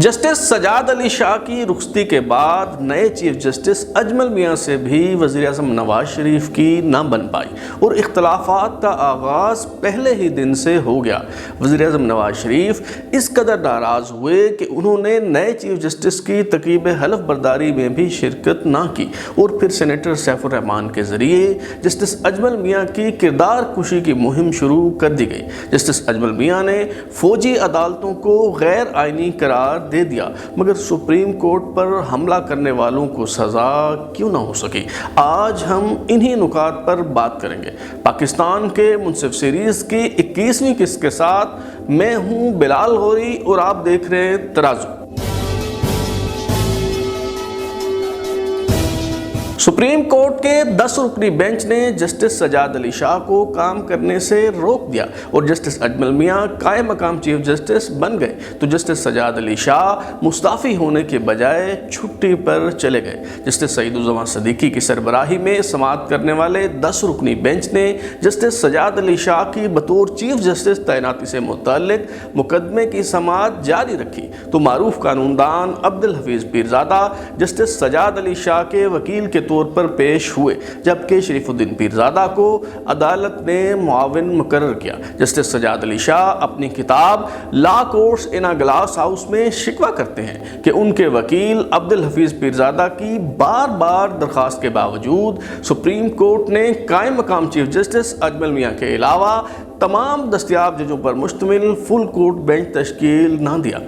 Justice Sajjad Ali Shah کی رخصتی کے بعد نئے چیف جسٹس اجمل میاں سے بھی وزیر اعظم نواز شریف کی نہ بن پائی اور اختلافات کا آغاز پہلے ہی دن سے ہو گیا۔ وزیر اعظم نواز شریف اس قدر ناراض ہوئے کہ انہوں نے نئے چیف جسٹس کی تقریب حلف برداری میں بھی شرکت نہ کی اور پھر سینیٹر سیف الرحمان کے ذریعے جسٹس اجمل میاں کی کردار کشی کی مہم شروع کر دی گئی۔ جسٹس اجمل میاں نے فوجی عدالتوں کو غیر آئینی قرار دے دیا، مگر سپریم کورٹ پر حملہ کرنے والوں کو سزا کیوں نہ ہو سکی؟ آج ہم انہی نکات پر بات کریں گے۔ پاکستان کے منصف سیریز کی 21ویں قسط کے ساتھ میں ہوں بلال غوری اور آپ دیکھ رہے ہیں ترازو۔ سپریم کورٹ کے 10 رکنی بینچ نے جسٹس سجاد علی شاہ کو کام کرنے سے روک دیا اور جسٹس اجمل میاں قائم مقام چیف جسٹس بن گئے تو جسٹس سجاد علی شاہ مستعفی ہونے کے بجائے چھٹی پر چلے گئے۔ جسٹس سعید الزماں صدیقی کی سربراہی میں سماعت کرنے والے 10 رکنی بینچ نے جسٹس سجاد علی شاہ کی بطور چیف جسٹس تعیناتی سے متعلق مقدمے کی سماعت جاری رکھی تو معروف قانون دان عبدالحفیظ پیرزادہ جسٹس سجاد علی شاہ کے وکیل کے طور پر پیش ہوئے، جبکہ شریف الدین پیرزادہ کو عدالت نے معاون مقرر کیا۔ جسٹس سجاد علی شاہ اپنی کتاب law courts in a glass house میں شکوہ کرتے ہیں کہ ان کے وکیل عبدالحفیظ پیرزادہ کی بار بار درخواست کے باوجود سپریم کورٹ نے قائم مقام چیف جسٹس اجمل میاں کے علاوہ تمام دستیاب ججوں پر مشتمل فل کورٹ بینچ تشکیل نہ دیا۔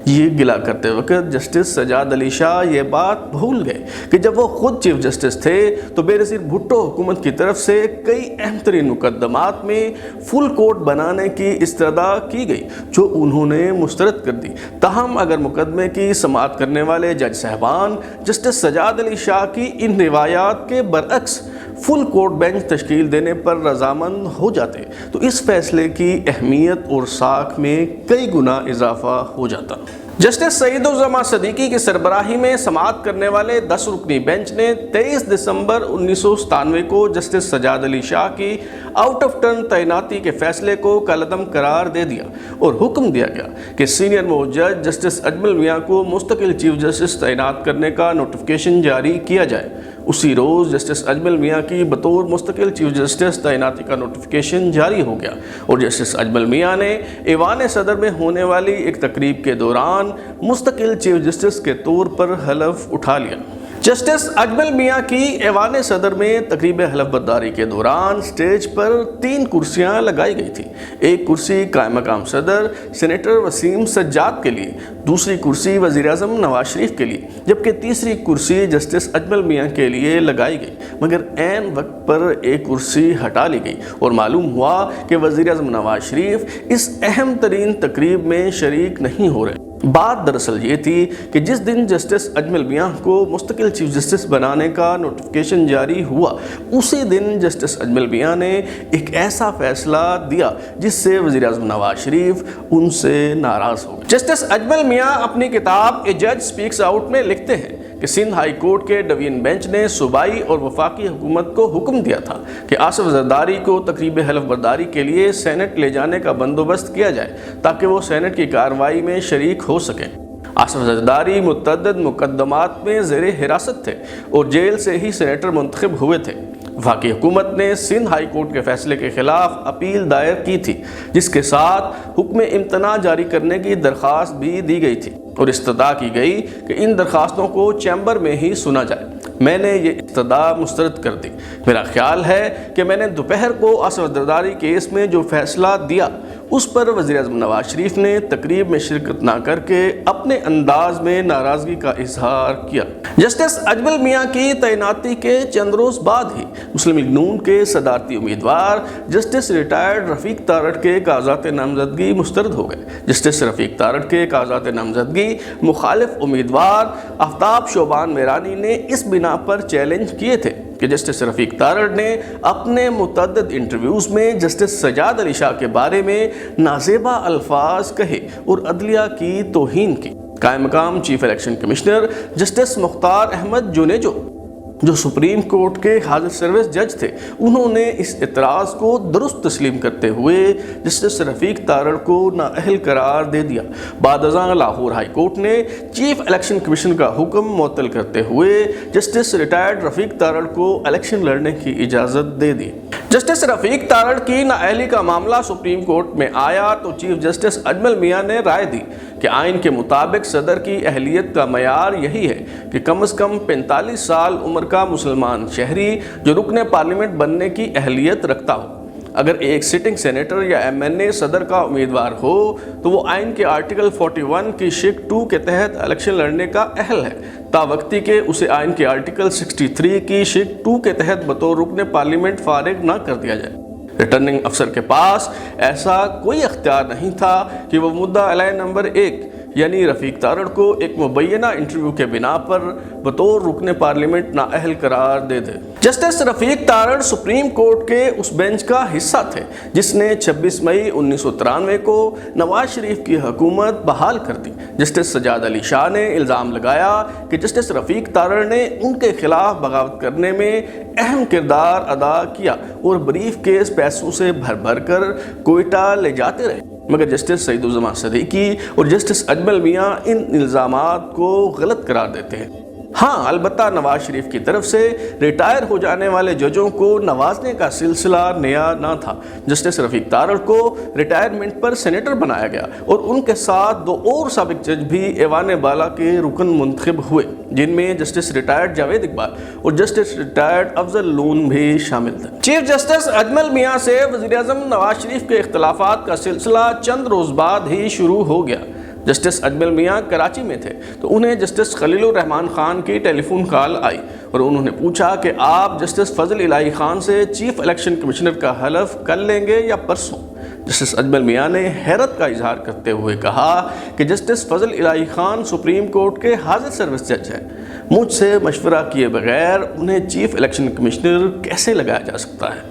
یہ گلا کرتے وقت جسٹس سجاد علی شاہ یہ بات بھول گئے کہ جب وہ خود چیف جسٹس تھے تو بے نظیر بھٹو حکومت کی طرف سے کئی اہم ترین مقدمات میں فل کورٹ بنانے کی استدعا کی گئی جو انہوں نے مسترد کر دی۔ تاہم اگر مقدمے کی سماعت کرنے والے جج صاحبان جسٹس سجاد علی شاہ کی ان روایات کے برعکس فل کورٹ بینچ تشکیل دینے پر رضامند ہو جاتے تو اس فیصلے کی اہمیت اور ساکھ میں کئی گنا اضافہ ہو جاتا۔ جسٹس سعید الزماں صدیقی کی سربراہی میں سماعت کرنے والے 10 رکنی بینچ نے 23 دسمبر 1997 کو جسٹس سجاد علی شاہ کی آؤٹ آف ٹرن تعیناتی کے فیصلے کو کالعدم قرار دے دیا اور حکم دیا گیا کہ سینئر جج جسٹس اجمل میاں کو مستقل چیف جسٹس تعینات کرنے کا نوٹیفیکیشن جاری کیا جائے۔ اسی روز جسٹس اجمل میاں کی بطور مستقل چیف جسٹس تعیناتی کا نوٹیفیکیشن جاری ہو گیا اور جسٹس اجمل میاں نے ایوان صدر میں ہونے والی ایک تقریب کے دوران مستقل چیف جسٹس کے طور پر حلف اٹھا لیا۔ جسٹس اجمل میاں کی ایوان صدر میں تقریب حلف برداری کے دوران سٹیج پر 3 کرسیاں لگائی گئی تھی۔ ایک کرسی قائم مقام صدر سینیٹر وسیم سجاد کے لیے، دوسری کرسی وزیر اعظم نواز شریف کے لیے، جبکہ تیسری کرسی جسٹس اجمل میاں کے لیے لگائی گئی، مگر عین وقت پر ایک کرسی ہٹا لی گئی اور معلوم ہوا کہ وزیر اعظم نواز شریف اس اہم ترین تقریب میں شریک نہیں ہو رہے۔ بات دراصل یہ تھی کہ جس دن جسٹس اجمل میاں کو مستقل چیف جسٹس بنانے کا نوٹیفیکیشن جاری ہوا اسی دن جسٹس اجمل میاں نے ایک ایسا فیصلہ دیا جس سے وزیر اعظم نواز شریف ان سے ناراض ہو گئے۔ جسٹس اجمل میاں اپنی کتاب اے جج سپیکس آؤٹ میں لکھتے ہیں کہ سندھ ہائی کورٹ کے ڈویژن بینچ نے صوبائی اور وفاقی حکومت کو حکم دیا تھا کہ آصف زرداری کو تقریب حلف برداری کے لیے سینٹ لے جانے کا بندوبست کیا جائے تاکہ وہ سینٹ کی کارروائی میں شریک ہو سکیں۔ آصف زرداری متعدد مقدمات میں زیر حراست تھے اور جیل سے ہی سینیٹر منتخب ہوئے تھے۔ وفاقی حکومت نے سندھ ہائی کورٹ کے فیصلے کے خلاف اپیل دائر کی تھی جس کے ساتھ حکم امتناع جاری کرنے کی درخواست بھی دی گئی تھی اور استدعا کی گئی کہ ان درخواستوں کو چیمبر میں ہی سنا جائے۔ میں نے یہ استدعا مسترد کر دی۔ میرا خیال ہے کہ میں نے دوپہر کو آصف زرداری کیس میں جو فیصلہ دیا اس پر وزیر اعظم نواز شریف نے تقریب میں شرکت نہ کر کے اپنے انداز میں ناراضگی کا اظہار کیا۔ جسٹس اجمل میاں کی تعیناتی کے چند روز بعد ہی مسلم لیگ نون کے صدارتی امیدوار جسٹس ریٹائرڈ رفیق تارڑ کے کاغذات نامزدگی مسترد ہو گئے۔ جسٹس رفیق تارڑ کے کاغذات نامزدگی مخالف امیدوار آفتاب شعبان میرانی نے اس بنا پر چیلنج کیے تھے کہ جسٹس رفیق تارڑ نے اپنے متعدد انٹرویوز میں جسٹس سجاد علی شاہ کے بارے میں نازیبا الفاظ کہے اور عدلیہ کی توہین کی۔ قائم مقام چیف الیکشن کمشنر جسٹس مختار احمد جونیجو جو سپریم کورٹ کے حاضر سروس جج تھے، انہوں نے اس اعتراض کو درست تسلیم کرتے ہوئے جسٹس رفیق تارڑ کو نااہل قرار دے دیا۔ بعد ازاں لاہور ہائی کورٹ نے چیف الیکشن کمیشن کا حکم معطل کرتے ہوئے جسٹس ریٹائرڈ رفیق تارڑ کو الیکشن لڑنے کی اجازت دے دی۔ جسٹس رفیق تارڑ کی نااہلی کا معاملہ سپریم کورٹ میں آیا تو چیف جسٹس اجمل میاں نے رائے دی کہ آئین کے مطابق صدر کی اہلیت کا معیار یہی ہے کہ کم از کم 45 سال عمر کا مسلمان شہری جو رکن پارلیمنٹ بننے کی اہلیت رکھتا ہو۔ اگر ایک سٹنگ سینیٹر یا ایم این اے صدر کا امیدوار ہو تو وہ آئین کے آرٹیکل 41 کی شق 2 کے تحت الیکشن لڑنے کا اہل ہے، تا وقتی کہ اسے آئین کے آرٹیکل 63 کی شق 2 کے تحت بطور رکن پارلیمنٹ فارغ نہ کر دیا جائے۔ ریٹرننگ افسر کے پاس ایسا کوئی اختیار نہیں تھا کہ وہ مدعا علیہ نمبر 1 یعنی رفیق تارڑ کو ایک مبینہ انٹرویو کے بنا پر بطور رکن پارلیمنٹ نااہل قرار دے دے۔ جسٹس رفیق تارڑ سپریم کورٹ کے اس بینچ کا حصہ تھے جس نے 26 مئی 1993 کو نواز شریف کی حکومت بحال کر دی۔ جسٹس سجاد علی شاہ نے الزام لگایا کہ جسٹس رفیق تارڑ نے ان کے خلاف بغاوت کرنے میں اہم کردار ادا کیا اور بریف کیس پیسوں سے بھر بھر کر کوئٹہ لے جاتے رہے، مگر جسٹس سعید الزماں صدیقی اور جسٹس اجمل میاں ان الزامات کو غلط قرار دیتے ہیں۔ ہاں، البتہ نواز شریف کی طرف سے ریٹائر ہو جانے والے ججوں کو نوازنے کا سلسلہ نیا نہ تھا۔ جسٹس رفیق تارڑ کو ریٹائرمنٹ پر سینیٹر بنایا گیا اور ان کے ساتھ 2 اور سابق جج بھی ایوان بالا کے رکن منتخب ہوئے، جن میں جسٹس ریٹائرڈ جاوید اقبال اور جسٹس ریٹائرڈ افضل لون بھی شامل تھے۔ چیف جسٹس اجمل میاں سے وزیر اعظم نواز شریف کے اختلافات کا سلسلہ چند روز بعد ہی شروع ہو گیا۔ جسٹس اجمل میاں کراچی میں تھے تو انہیں جسٹس خلیل الرحمان خان کی ٹیلی فون کال آئی اور انہوں نے پوچھا کہ آپ جسٹس فضل الہی خان سے چیف الیکشن کمشنر کا حلف کل لیں گے یا پرسوں؟ جسٹس اجمل میاں نے حیرت کا اظہار کرتے ہوئے کہا کہ جسٹس فضل الہی خان سپریم کورٹ کے حاضر سروس جج ہیں، مجھ سے مشورہ کیے بغیر انہیں چیف الیکشن کمشنر کیسے لگایا جا سکتا ہے؟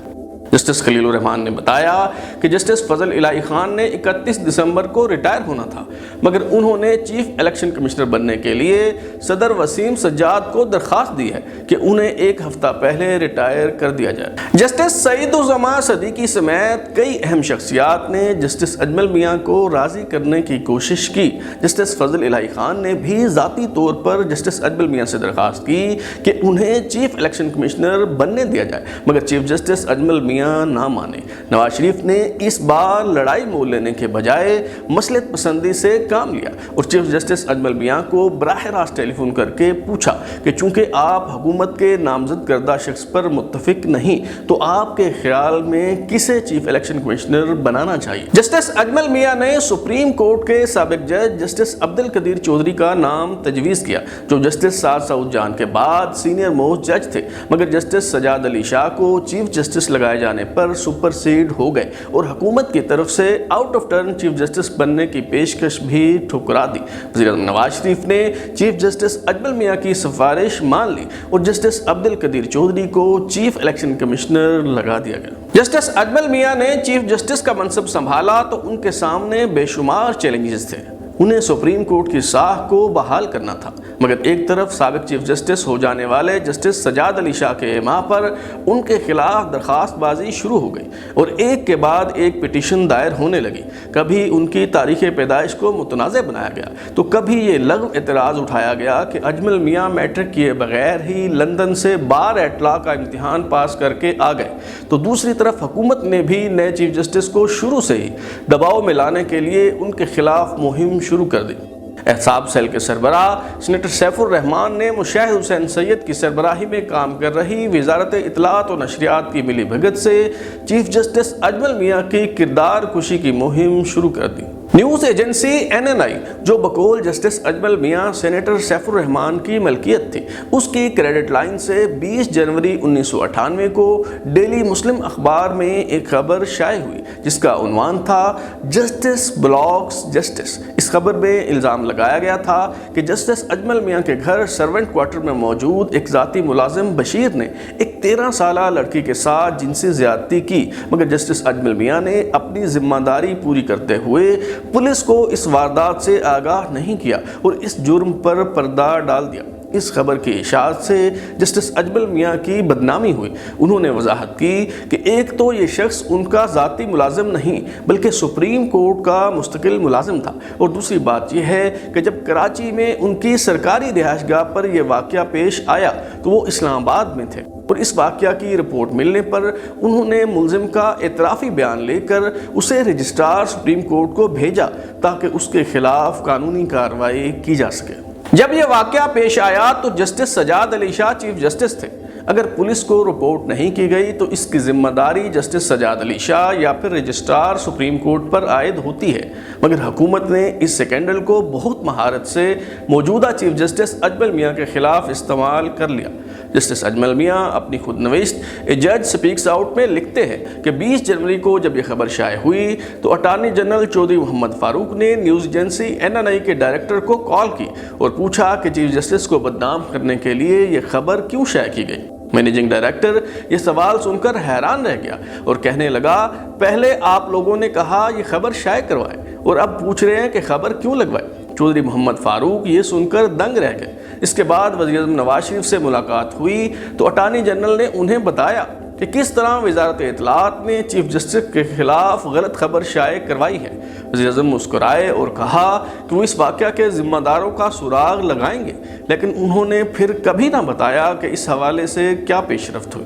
جسٹس خلیل الرحمان نے بتایا کہ جسٹس فضل الہی خان نے 31 دسمبر کو ریٹائر ہونا تھا، مگر انہوں نے چیف الیکشن کمشنر بننے کے لیے صدر وسیم سجاد کو درخواست دی ہے کہ انہیں 1 ہفتہ پہلے ریٹائر کر دیا جائے۔ جسٹس سعید الزماں صدیقی سمیت کئی اہم شخصیات نے جسٹس اجمل میاں کو راضی کرنے کی کوشش کی۔ جسٹس فضل الہی خان نے بھی ذاتی طور پر جسٹس اجمل میاں سے درخواست کی کہ انہیں چیف الیکشن کمشنر بننے دیا جائے، مگر چیف جسٹس اجمل میاں نہ مانے۔ نواز شریف نے اس بار لڑائی مول لینے کے بجائے مصلحت پسندی سے کام لیا اور چیف جسٹس اجمل میاں کو براہ راست ٹیلی فون کر کے پوچھا کہ چونکہ آپ حکومت کے نامزد کردہ شخص پر متفق نہیں تو آپ کے خیال میں کسے چیف الیکشن کمشنر بنانا چاہیے۔ جسٹس اجمل میاں نے سپریم کورٹ کے سابق جج جسٹس عبدالقدیر چودھری کا نام تجویز کیا جو جسٹس سعد سعود جان کے بعد سینئر موسٹ جج تھے، مگر جسٹس سجاد علی شاہ کو چیف جسٹس لگائے جانے پر سپر سیڈ ہو گئے اور حکومت کی طرف سے out of turn chief justice بننے کی پیشکش بھی ٹھکرا دی۔ وزیر اعظم نواز شریف نے چیف جسٹس اجمل میاں کی سفارش مان لی اور جسٹس عبدالقدیر چودھری کو چیف الیکشن کمشنر لگا دیا گیا۔ جسٹس اجمل میاں نے چیف جسٹس کا منصب سنبھالا تو ان کے سامنے بے شمار چیلنجز تھے۔ انہیں سپریم کورٹ کی ساکھ کو بحال کرنا تھا، مگر ایک طرف سابق چیف جسٹس ہو جانے والے جسٹس سجاد علی شاہ کے اعماء پر ان کے خلاف درخواست بازی شروع ہو گئی اور ایک کے بعد ایک پٹیشن دائر ہونے لگی۔ کبھی ان کی تاریخ پیدائش کو متنازع بنایا گیا تو کبھی یہ لغو اعتراض اٹھایا گیا کہ اجمل میاں میٹرک کیے بغیر ہی لندن سے بار ایٹ لا کا امتحان پاس کر کے آ گئے، تو دوسری طرف حکومت نے بھی نئے چیف جسٹس کو شروع سے ہی دباؤ میں لانے کے لیے ان کے خلاف مہم شروع کر دی۔ احتساب سیل کے سربراہ سینیٹر سیف الرحمان نے مشاہد حسین سید کی سربراہی میں کام کر رہی وزارت اطلاعات و نشریات کی ملی بھگت سے چیف جسٹس اجمل میاں کی کردار کشی کی مہم شروع کر دی۔ نیوز ایجنسی NNI جو بقول جسٹس اجمل میاں سینیٹر سیف الرحمان کی ملکیت تھی، اس کی کریڈٹ لائن سے 20 جنوری 1998 کو ڈیلی مسلم اخبار میں ایک خبر شائع ہوئی جس کا عنوان تھا جسٹس بلاکس جسٹس۔ اس خبر میں الزام لگایا گیا تھا کہ جسٹس اجمل میاں کے گھر سرونٹ کوارٹر میں موجود ایک ذاتی ملازم بشیر نے ایک 13 سالہ لڑکی کے ساتھ جنسی زیادتی کی، مگر جسٹس اجمل میاں نے اپنی ذمہ داری پوری کرتے ہوئے پولیس کو اس واردات سے آگاہ نہیں کیا اور اس جرم پر پردہ ڈال دیا۔ اس خبر کی اشاعت سے جسٹس اجمل میاں کی بدنامی ہوئی۔ انہوں نے وضاحت کی کہ ایک تو یہ شخص ان کا ذاتی ملازم نہیں بلکہ سپریم کورٹ کا مستقل ملازم تھا، اور دوسری بات یہ ہے کہ جب کراچی میں ان کی سرکاری رہائش گاہ پر یہ واقعہ پیش آیا تو وہ اسلام آباد میں تھے، اور اس واقعہ کی رپورٹ ملنے پر انہوں نے ملزم کا اعترافی بیان لے کر اسے رجسٹرار سپریم کورٹ کو بھیجا تاکہ اس کے خلاف قانونی کارروائی کی جا سکے۔ جب یہ واقعہ پیش آیا تو justice Sajjad Ali Shah chief justice تھے۔ اگر پولیس کو رپورٹ نہیں کی گئی تو اس کی ذمہ داری جسٹس سجاد علی شاہ یا پھر رجسٹرار سپریم کورٹ پر عائد ہوتی ہے، مگر حکومت نے اس سکینڈل کو بہت مہارت سے موجودہ چیف جسٹس اجمل میاں کے خلاف استعمال کر لیا۔ جسٹس اجمل میاں اپنی خود نوشت اے جج سپیکس آؤٹ میں لکھتے ہیں کہ 20 جنوری کو جب یہ خبر شائع ہوئی تو اٹارنی جنرل چودھری محمد فاروق نے نیوز ایجنسی NNI کے ڈائریکٹر کو کال کی اور پوچھا کہ چیف جسٹس کو بدنام کرنے کے لیے یہ خبر کیوں شائع کی گئی۔ مینیجنگ ڈائریکٹر یہ سوال سن کر حیران رہ گیا اور کہنے لگا، پہلے آپ لوگوں نے کہا یہ خبر شائع کروائے اور اب پوچھ رہے ہیں کہ خبر کیوں لگوائے۔ چودھری محمد فاروق یہ سن کر دنگ رہ گئے۔ اس کے بعد وزیر اعظم نواز شریف سے ملاقات ہوئی تو اٹارنی جنرل نے انہیں بتایا کہ کس طرح وزارت اطلاعات نے چیف جسٹس کے خلاف غلط خبر شائع کروائی ہے۔ وزیر اعظم مسکرائے اور کہا کہ وہ اس واقعہ کے ذمہ داروں کا سراغ لگائیں گے، لیکن انہوں نے پھر کبھی نہ بتایا کہ اس حوالے سے کیا پیش رفت ہوئی۔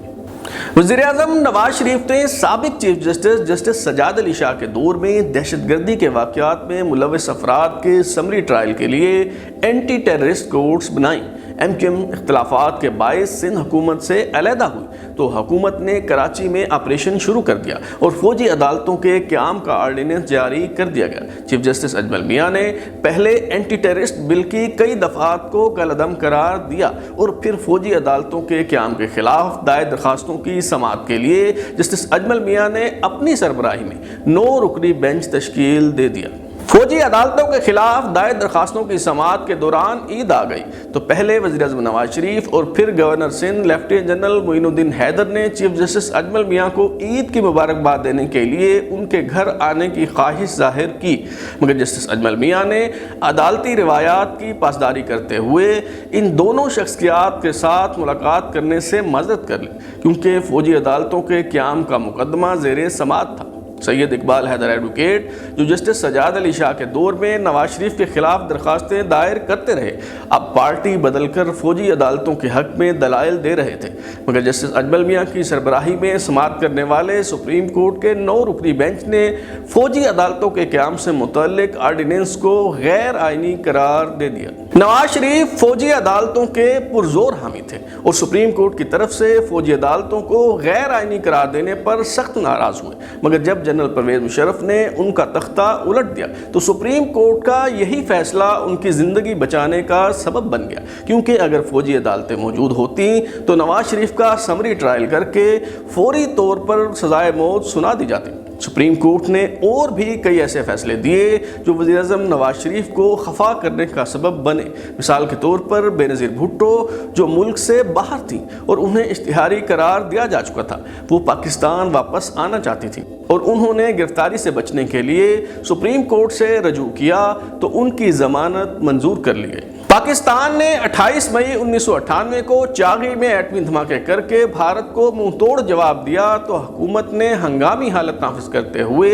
وزیر اعظم نواز شریف نے سابق chief justice justice Sajjad Ali Shah کے دور میں دہشت گردی کے واقعات میں ملوث افراد کے سمری ٹرائل کے لیے اینٹی ٹیررسٹ کورٹس بنائیں۔ MQM اختلافات کے باعث سندھ حکومت سے علیحدہ ہوئی تو حکومت نے کراچی میں آپریشن شروع کر دیا اور فوجی عدالتوں کے قیام کا آرڈیننس جاری کر دیا گیا۔ چیف جسٹس اجمل میاں نے پہلے اینٹی ٹیررسٹ بل کی کئی دفعات کو کالعدم قرار دیا اور پھر فوجی عدالتوں کے قیام کے خلاف دائر درخواستوں کی سماعت کے لیے جسٹس اجمل میاں نے اپنی سربراہی میں 9 رکنی بینچ تشکیل دے دیا۔ فوجی عدالتوں کے خلاف دائر درخواستوں کی سماعت کے دوران عید آ گئی تو پہلے وزیر اعظم نواز شریف اور پھر گورنر سندھ لیفٹیننٹ جنرل معین الدین حیدر نے چیف جسٹس اجمل میاں کو عید کی مبارکباد دینے کے لیے ان کے گھر آنے کی خواہش ظاہر کی، مگر جسٹس اجمل میاں نے عدالتی روایات کی پاسداری کرتے ہوئے ان دونوں شخصیات کے ساتھ ملاقات کرنے سے معذرت کر لی، کیونکہ فوجی عدالتوں کے قیام کا مقدمہ زیر سماعت تھا۔ سید اقبال حیدر ایڈوکیٹ جو جسٹس سجاد علی شاہ کے دور میں نواز شریف کے خلاف درخواستیں دائر کرتے رہے، اب پارٹی بدل کر فوجی عدالتوں کے حق میں دلائل دے رہے تھے، مگر جسٹس اجمل میاں کی سربراہی میں سماعت کرنے والے سپریم کورٹ کے 9 رکنی بینچ نے فوجی عدالتوں کے قیام سے متعلق آرڈیننس کو غیر آئینی قرار دے دیا۔ نواز شریف فوجی عدالتوں کے پرزور حامی تھے اور سپریم کورٹ کی طرف سے فوجی عدالتوں کو غیر آئینی قرار دینے پر سخت ناراض ہوئے، مگر جب جنرل پرویز مشرف نے ان کا تختہ الٹ دیا تو سپریم کورٹ کا یہی فیصلہ ان کی زندگی بچانے کا سبب بن گیا، کیونکہ اگر فوجی عدالتیں موجود ہوتی تو نواز شریف کا سمری ٹرائل کر کے فوری طور پر سزائے موت سنا دی جاتی۔ سپریم کورٹ نے اور بھی کئی ایسے فیصلے دیے جو وزیر اعظم نواز شریف کو خفا کرنے کا سبب بنے۔ مثال کے طور پر بے نظیر بھٹو جو ملک سے باہر تھیں اور انہیں اشتہاری قرار دیا جا چکا تھا، وہ پاکستان واپس آنا چاہتی تھیں اور انہوں نے گرفتاری سے بچنے کے لیے سپریم کورٹ سے رجوع کیا تو ان کی ضمانت منظور کر لی گئی۔ پاکستان نے 28 مئی 1998 کو چاغی میں ایٹمی دھماکے کر کے بھارت کو منہ توڑ جواب دیا تو حکومت نے ہنگامی حالت نافذ کرتے ہوئے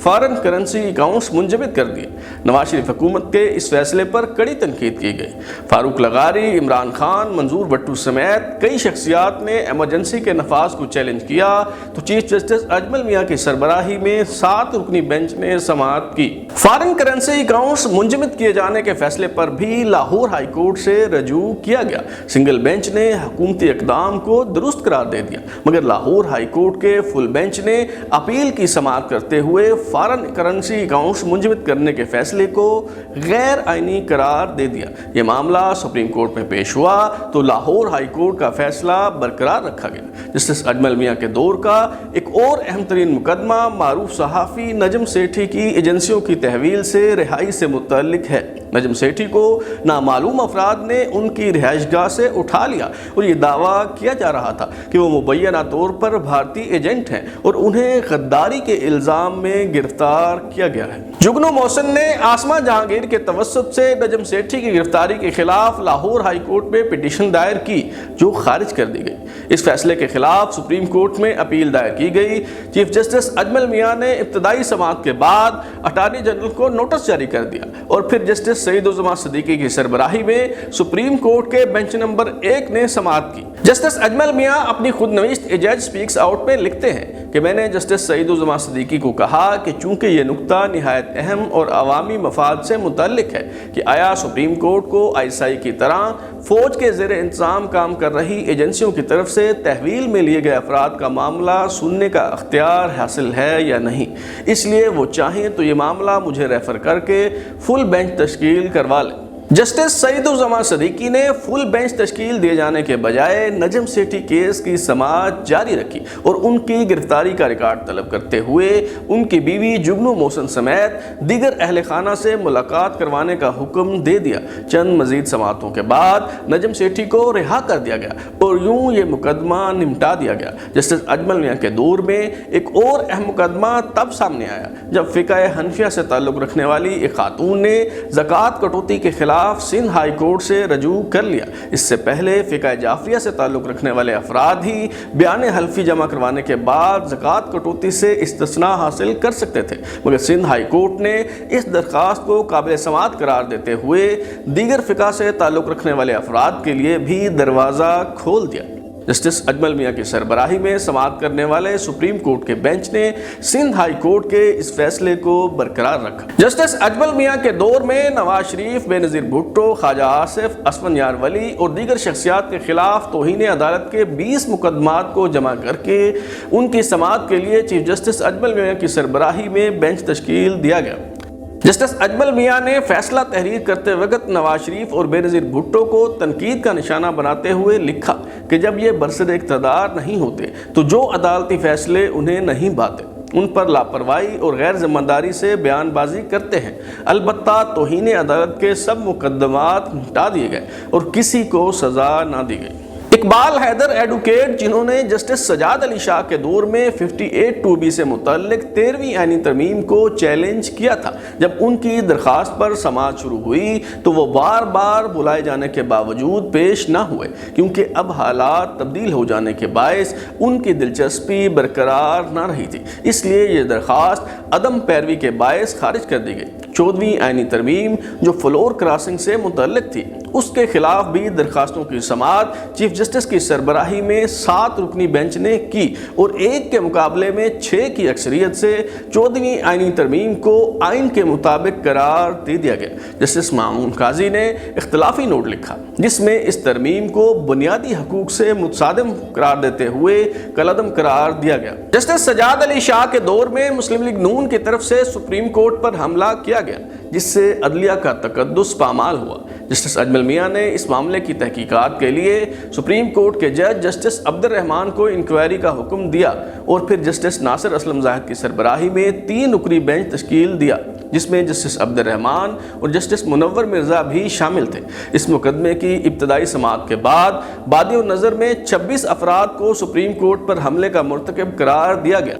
فارن کرنسی اکاؤنٹس منجمد کر دیے۔ نواز شریف حکومت کے اس فیصلے پر کڑی تنقید کی گئی۔ فاروق لغاری، عمران خان، منظور بھٹو سمیت کئی شخصیات نے ایمرجنسی کے نفاذ کو چیلنج کیا تو چیف جسٹس اجمل میاں کی سربراہی میں 7 رکنی بینچ نے سماعت کی۔ فارن کرنسی اکاؤنٹس منجمد کیے جانے کے فیصلے پر بھی لاہور ہائی کورٹ سے رجوع کیا گیا۔ سنگل بینچ نے حکومتی اقدام کو درست قرار دے دیا، مگر لاہور ہائی کورٹ کے فل بینچ نے اپیل کی سماعت کرتے ہوئے فارن کرنسی اکاؤنٹس منجمد کرنے کے فیصلے کو غیر آئینی قرار دے دیا۔ یہ معاملہ سپریم کورٹ میں پیش ہوا تو لاہور ہائی کورٹ کا فیصلہ برقرار رکھا گیا۔ جسٹس اجمل میاں کے دور کا ایک اور اہم ترین مقدمہ معروف صحافی نجم سیٹھی کی ایجنسیوں کی تحویل سے رہائی سے متعلق ہے۔ نجم سیٹھی کو نامعلوم افراد نے ان کی رہائش گاہ سے اٹھا لیا اور یہ دعویٰ کیا جا رہا تھا کہ وہ مبینہ طور پر بھارتی ایجنٹ ہیں اور انہیں غداری کے الزام میں گرفتار کیا گیا ہے۔ جگنو محسن نے آسما جہانگیر کے توسط سے نجم سیٹھی کی گرفتاری کے خلاف لاہور ہائی کورٹ میں پٹیشن دائر کی جو خارج کر دی گئی۔ اس فیصلے کے خلاف سپریم کورٹ میں اپیل دائر کی گئی۔ چیف جسٹس اجمل میاں نے ابتدائی سماعت کے بعد اٹارنی جنرل کو نوٹس جاری کر دیا اور پھر جسٹس سعید الزماں صدیقی کی سربراہی میں سپریم کورٹ کے بینچ نمبر 1 نے سماعت کی۔ جسٹس اجمل میاں اپنی خود نوشت اے جج سپیکس آؤٹ میں لکھتے ہیں کہ میں نے جسٹس سعید الزماں صدیقی کو کہا کہ چونکہ یہ نکتہ نہایت اہم اور عوامی مفاد سے متعلق ہے کہ آیا سپریم کورٹ کو ISI کی طرح فوج کے زیر انتظام کام کر رہی ایجنسیوں کی طرف سے تحویل میں لیے گئے افراد کا معاملہ سننے کا اختیار حاصل ہے یا نہیں، اس لیے وہ چاہیں تو یہ معاملہ مجھے ریفر کر کے فل بینچ تشکیل کروا لیں۔ جسٹس سعید الزماں صدیقی نے فل بینچ تشکیل دیے جانے کے بجائے نجم سیٹھی کیس کی سماعت جاری رکھی اور ان کی گرفتاری کا ریکارڈ طلب کرتے ہوئے ان کی بیوی جگنو محسن سمیت دیگر اہل خانہ سے ملاقات کروانے کا حکم دے دیا۔ چند مزید سماعتوں کے بعد نجم سیٹھی کو رہا کر دیا گیا اور یوں یہ مقدمہ نمٹا دیا گیا۔ جسٹس اجمل میاں کے دور میں ایک اور اہم مقدمہ تب سامنے آیا جب فقہ حنفیہ سے تعلق رکھنے والی ایک خاتون نے زکوٰۃ کٹوتی کے خلاف سندھ ہائی کورٹ سے رجوع کر لیا۔ اس سے پہلے فقہ جعفریہ سے تعلق رکھنے والے افراد ہی بیان حلفی جمع کروانے کے بعد زکوٰۃ کٹوتی سے استثناء حاصل کر سکتے تھے، مگر سندھ ہائی کورٹ نے اس درخواست کو قابل سماعت قرار دیتے ہوئے دیگر فقہ سے تعلق رکھنے والے افراد کے لیے بھی دروازہ کھول دیا۔ جسٹس اجمل میاں کی سربراہی میں سماعت کرنے والے سپریم کورٹ کے بینچ نے سندھ ہائی کورٹ کے اس فیصلے کو برقرار رکھا۔ جسٹس اجمل میاں کے دور میں نواز شریف، بے نظیر بھٹو، خواجہ آصف، اسفند یار ولی اور دیگر شخصیات کے خلاف توہین عدالت کے 20 مقدمات کو جمع کر کے ان کی سماعت کے لیے چیف جسٹس اجمل میاں کی سربراہی میں بینچ تشکیل دیا گیا۔ جسٹس اجمل میاں نے فیصلہ تحریر کرتے وقت نواز شریف اور بے نظیر بھٹو کو تنقید کا نشانہ بناتے ہوئے لکھا کہ جب یہ برسر اقتدار نہیں ہوتے تو جو عدالتی فیصلے انہیں نہیں بھاتے ان پر لاپرواہی اور غیر ذمہ داری سے بیان بازی کرتے ہیں۔ البتہ توہین عدالت کے سب مقدمات مٹا دیے گئے اور کسی کو سزا نہ دی گئی۔ اقبال حیدر ایڈوکیٹ، جنہوں نے جسٹس سجاد علی شاہ کے دور میں 58(2)B سے متعلق 13ویں آئینی ترمیم کو چیلنج کیا تھا، جب ان کی درخواست پر سماعت شروع ہوئی تو وہ بار بار بلائے جانے کے باوجود پیش نہ ہوئے کیونکہ اب حالات تبدیل ہو جانے کے باعث ان کی دلچسپی برقرار نہ رہی تھی، اس لیے یہ درخواست عدم پیروی کے باعث خارج کر دی گئی۔ 14ویں آئینی ترمیم جو فلور کراسنگ سے متعلق تھی، اس کے خلاف بھی درخواستوں کی سماعت چیف جسٹس کی سربراہی میں 7 رکنی بینچ نے کی اور 1 کے مقابلے میں 6 کی اکثریت سے 14ویں آئینی ترمیم کو آئین کے مطابق قرار دے دیا گیا۔ جسٹس مامون قاضی نے اختلافی نوٹ لکھا جس میں اس ترمیم کو بنیادی حقوق سے متصادم قرار دیتے ہوئے کالعدم قرار دیا گیا۔ جسٹس سجاد علی شاہ کے دور میں مسلم لیگ نون کی طرف سے سپریم کورٹ پر حملہ کیا گیا جس سے عدلیہ کا تقدس پامال ہوا۔ جسٹس اجمل میاں نے اس معاملے کی تحقیقات کے لیے سپریم کورٹ کے جج جسٹس عبد الرحمان کو انکوائری کا حکم دیا اور پھر جسٹس ناصر اسلم زاہد کی سربراہی میں 3 رکنی بینچ تشکیل دیا جس میں جسٹس عبد الرحمان اور جسٹس منور مرزا بھی شامل تھے۔ اس مقدمے کی ابتدائی سماعت کے بعد بادی النظر میں 26 افراد کو سپریم کورٹ پر حملے کا مرتکب قرار دیا گیا،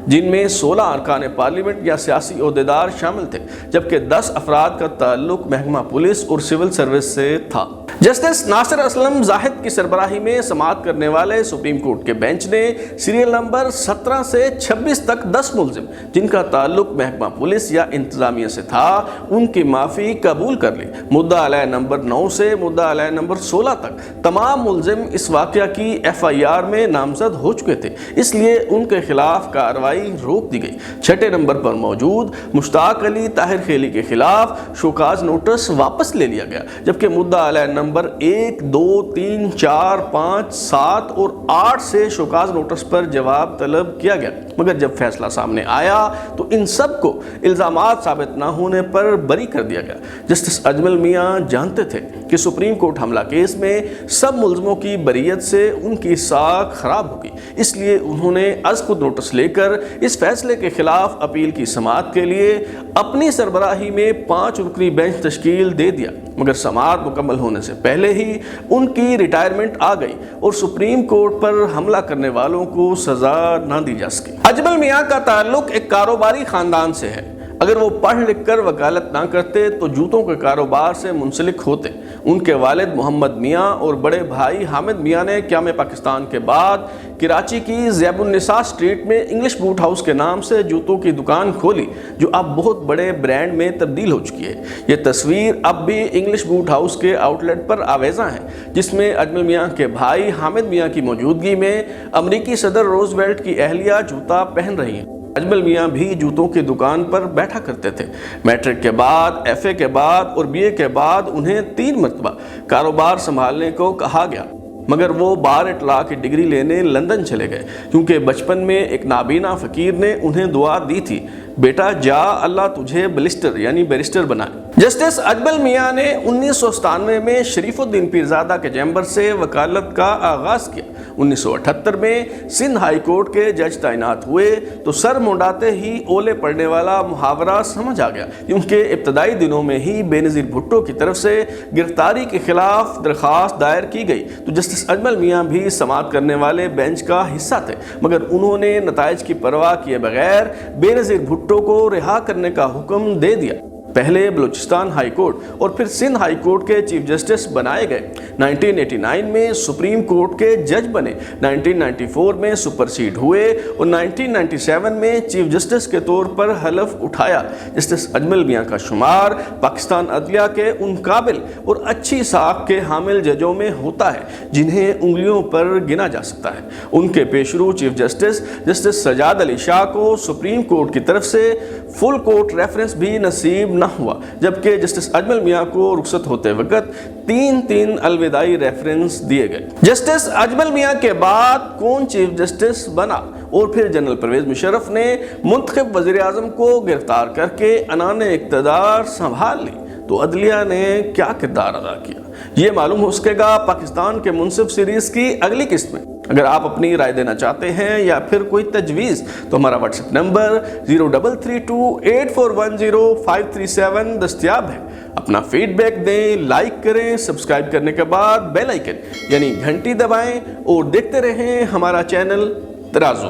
جن میں 16 ارکان پارلیمنٹ یا سیاسی عہدیدار شامل تھے، جبکہ 10 افراد کا تعلق محکمہ پولیس اور سول سروس سے تھا۔ جسٹس ناصر اسلم زاہد کی سربراہی میں سماعت کرنے والے سپریم کورٹ کے بینچ نے سیریل نمبر 17 سے 26 تک 10 ملزم جن کا تعلق محکمہ پولیس یا انتظامیہ سے تھا ان کی معافی قبول کر لی۔ مدعا علیہ نمبر 9 سے مدعا علیہ نمبر 16 تک تمام ملزم اس واقعہ کی FIR میں نامزد ہو چکے تھے، اس لیے ان کے خلاف کارروائی روک دی گئی۔ 6 نمبر پر موجود مشتاق علی طاہر خیلی کے خلاف شوکاز نوٹس واپس لے لیا گیا، جبکہ مدعا علیہ نمبر 1، 2، 3، 4، 5، 7 اور 8 سے شوکاز نوٹس پر جواب طلب کیا گیا، مگر جب فیصلہ سامنے آیا تو ان سب کو الزامات ثابت نہ ہونے پر بری کر دیا گیا۔ جسٹس اجمل میاں جانتے تھے کہ سپریم کورٹ حملہ کیس میں سب ملزموں کی بریت سے ان کی ساکھ خراب ہوگی، اس لیے انہوں نے از خود نوٹس لے کر اس فیصلے کے خلاف اپیل کی سماعت کے لیے اپنی سربراہی میں 5 رکنی بینچ تشکیل دے دیا، مگر سماعت مکمل ہونے سے پہلے ہی ان کی ریٹائرمنٹ آ گئی اور سپریم کورٹ پر حملہ کرنے والوں کو سزا نہ دی جا سکی۔ اجمل میاں کا تعلق ایک کاروباری خاندان سے ہے۔ اگر وہ پڑھ لکھ کر وکالت نہ کرتے تو جوتوں کے کاروبار سے منسلک ہوتے۔ ان کے والد محمد میاں اور بڑے بھائی حامد میاں نے قیام پاکستان کے بعد کراچی کی زیب النساء اسٹریٹ میں انگلش بوٹ ہاؤس کے نام سے جوتوں کی دکان کھولی، جو اب بہت بڑے برانڈ میں تبدیل ہو چکی ہے۔ یہ تصویر اب بھی انگلش بوٹ ہاؤس کے آؤٹ لیٹ پر آویزاں ہے، جس میں اجمل میاں کے بھائی حامد میاں کی موجودگی میں امریکی صدر روز ویلٹ کی اہلیہ جوتا پہن رہی ہیں۔ اجمل میاں بھی جوتوں کی دکان پر بیٹھا کرتے تھے۔ میٹرک کے بعد، ایف اے کے بعد اور بی اے کے بعد انہیں 3 مرتبہ کاروبار سنبھالنے کو کہا گیا، مگر وہ بار اٹلاع کی ڈگری لینے لندن چلے گئے، کیونکہ بچپن میں ایک نابینا فقیر نے انہیں دعا دی تھی، بیٹا جا اللہ تجھے بلسٹر یعنی بیرسٹر بنائے۔ جسٹس اجمل میاں نے 1997 میں شریف الدین پیرزادہ کے چیمبر سے وکالت کا آغاز کیا۔ 1978 میں سندھ ہائی کورٹ کے جج تعینات ہوئے تو سر منڈاتے ہی اولے پڑنے والا محاورہ سمجھ آ گیا، کیونکہ ابتدائی دنوں میں ہی بے نظیر بھٹو کی طرف سے گرفتاری کے خلاف درخواست دائر کی گئی تو جسٹس اجمل میاں بھی سماعت کرنے والے بینچ کا حصہ تھے، مگر انہوں نے نتائج کی پرواہ کیے بغیر بے نظیر بھٹو کو رہا کرنے کا حکم دے دیا۔ پہلے بلوچستان ہائی کورٹ اور پھر سندھ ہائی کورٹ کے چیف جسٹس بنائے گئے۔ 1989 میں سپریم کورٹ کے جج بنے، 1994 میں سپرسیڈ ہوئے اور 1997 میں چیف جسٹس کے طور پر حلف اٹھایا۔ جسٹس اجمل میاں کا شمار پاکستان عدلیہ کے ان قابل اور اچھی ساکھ کے حامل ججوں میں ہوتا ہے جنہیں انگلیوں پر گنا جا سکتا ہے۔ ان کے پیشرو chief justice justice Sajjad Ali Shah کو سپریم کورٹ کی طرف سے فل کورٹ ریفرنس بھی نصیب نہ ہوا، جبکہ جسٹس اجمل میاں کو رخصت ہوتے وقت 3 الوداعی ریفرنس دیے گئے۔ جسٹس اجمل میاں کے بعد کون چیف جسٹس بنا اور پھر جنرل پرویز مشرف نے منتخب وزیر اعظم کو گرفتار کر کے عنان اقتدار سنبھال لی تو عدلیہ نے کیا کردار ادا کیا، یہ معلوم ہو سکے گا پاکستان کے منصف سیریز کی اگلی قسط میں۔ اگر آپ اپنی رائے دینا چاہتے ہیں یا پھر کوئی تجویز تو ہمارا واٹس ایپ نمبر 0332841057 دستیاب ہے۔ اپنا فیڈ بیک دیں، لائک کریں، سبسکرائب کرنے کے بعد بیل آئیکن یعنی گھنٹی دبائیں اور دیکھتے رہیں ہمارا چینل ترازو۔